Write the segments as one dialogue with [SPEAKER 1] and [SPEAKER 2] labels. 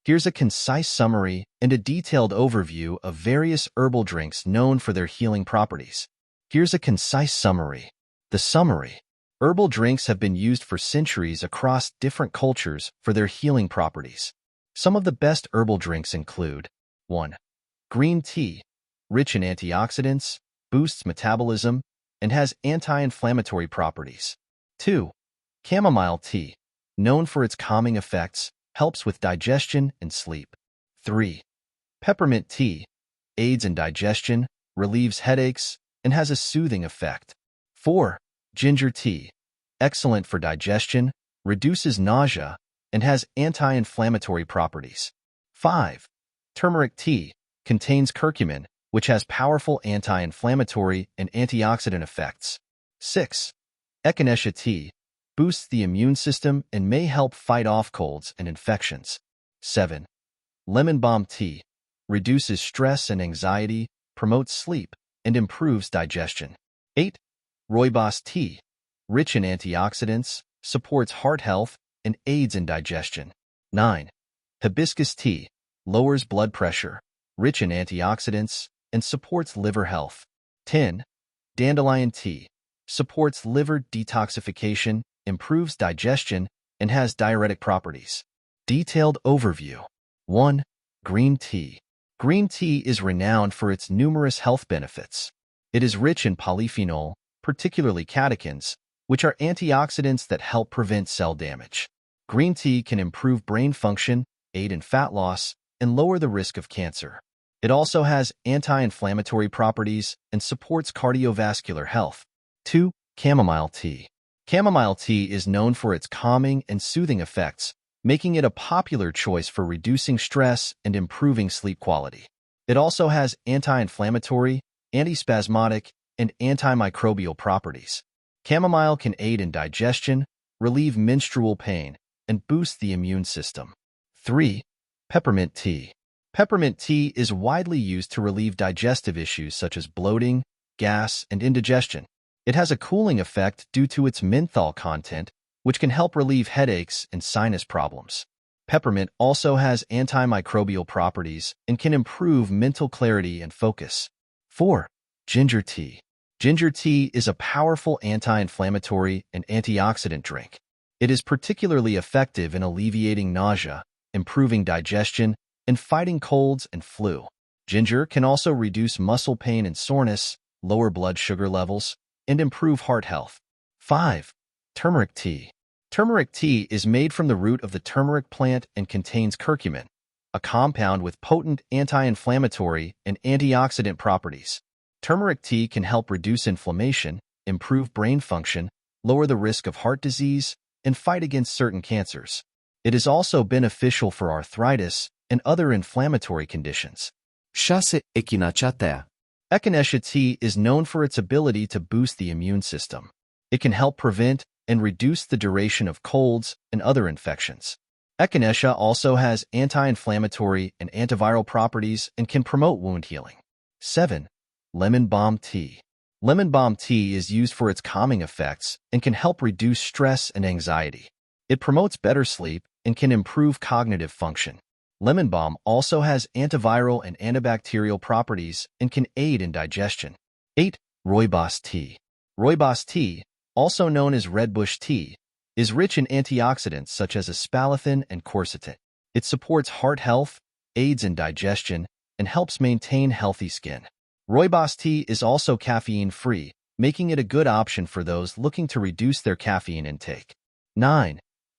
[SPEAKER 1] Here's a concise summary and a detailed overview of various herbal drinks known for their healing properties. Here's a concise summary. The summary. Herbal drinks have been used for centuries across different cultures for their healing properties. Some of the best herbal drinks include 1. Green tea, rich in antioxidants, boosts metabolism, and has anti-inflammatory properties. 2. Chamomile tea, known for its calming effects, helps with digestion and sleep. 3. Peppermint tea, aids in digestion, relieves headaches, and has a soothing effect. 4. Ginger tea, excellent for digestion, reduces nausea, and has anti-inflammatory properties. 5. Turmeric tea, contains curcumin, which has powerful anti-inflammatory and antioxidant effects. 6. Echinacea tea, boosts the immune system and may help fight off colds and infections. 7. Lemon balm tea, reduces stress and anxiety, promotes sleep, and improves digestion. 8. Rooibos tea, rich in antioxidants, supports heart health, and aids in digestion. 9. Hibiscus tea, lowers blood pressure, rich in antioxidants, and supports liver health. 10. Dandelion tea, supports liver detoxification, improves digestion, and has diuretic properties. Detailed overview. 1. Green tea. Green tea is renowned for its numerous health benefits. It is rich in polyphenol, particularly catechins, which are antioxidants that help prevent cell damage. Green tea can improve brain function, aid in fat loss, and lower the risk of cancer. It also has anti-inflammatory properties and supports cardiovascular health. 2. Chamomile tea. Chamomile tea is known for its calming and soothing effects, making it a popular choice for reducing stress and improving sleep quality. It also has anti-inflammatory, antispasmodic, and antimicrobial properties. Chamomile can aid in digestion, relieve menstrual pain, and boost the immune system. 3. Peppermint tea. Peppermint tea is widely used to relieve digestive issues such as bloating, gas, and indigestion. It has a cooling effect due to its menthol content, which can help relieve headaches and sinus problems. Peppermint also has antimicrobial properties and can improve mental clarity and focus. 4. Ginger tea. Ginger tea is a powerful anti-inflammatory and antioxidant drink. It is particularly effective in alleviating nausea, improving digestion, and fighting colds and flu. Ginger can also reduce muscle pain and soreness, lower blood sugar levels, and improve heart health. 5. Turmeric tea. Turmeric tea is made from the root of the turmeric plant and contains curcumin, a compound with potent anti-inflammatory and antioxidant properties. Turmeric tea can help reduce inflammation, improve brain function, lower the risk of heart disease, and fight against certain cancers. It is also beneficial for arthritis and other inflammatory conditions.
[SPEAKER 2] Chá echinacea tea.
[SPEAKER 1] Echinacea tea is known for its ability to boost the immune system. It can help prevent and reduce the duration of colds and other infections. Echinacea also has anti-inflammatory and antiviral properties and can promote wound healing. 7. Lemon balm tea. Lemon balm tea is used for its calming effects and can help reduce stress and anxiety. It promotes better sleep and can improve cognitive function. Lemon balm also has antiviral and antibacterial properties and can aid in digestion. 8. Rooibos tea. Rooibos tea, also known as redbush tea, is rich in antioxidants such as aspalathin and quercetin. It supports heart health, aids in digestion, and helps maintain healthy skin. Rooibos tea is also caffeine-free, making it a good option for those looking to reduce their caffeine intake. 9.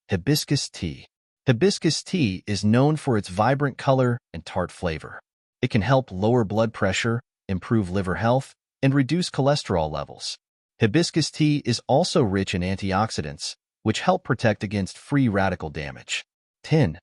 [SPEAKER 1] Hibiscus tea. Hibiscus tea is known for its vibrant color and tart flavor. It can help lower blood pressure, improve liver health, and reduce cholesterol levels. Hibiscus tea is also rich in antioxidants, which help protect against free radical damage. 10.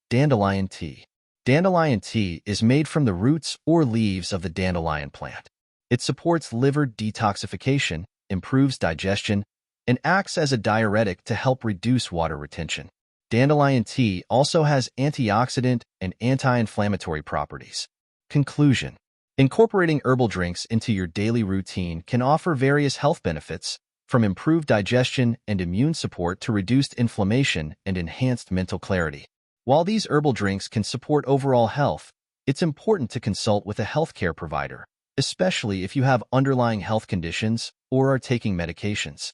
[SPEAKER 1] Dandelion tea. Dandelion tea is made from the roots or leaves of the dandelion plant. It supports liver detoxification, improves digestion, and acts as a diuretic to help reduce water retention. Dandelion tea also has antioxidant and anti-inflammatory properties. Conclusion. Incorporating herbal drinks into your daily routine can offer various health benefits, from improved digestion and immune support to reduced inflammation and enhanced mental clarity. While these herbal drinks can support overall health, it's important to consult with a healthcare provider, especially if you have underlying health conditions or are taking medications.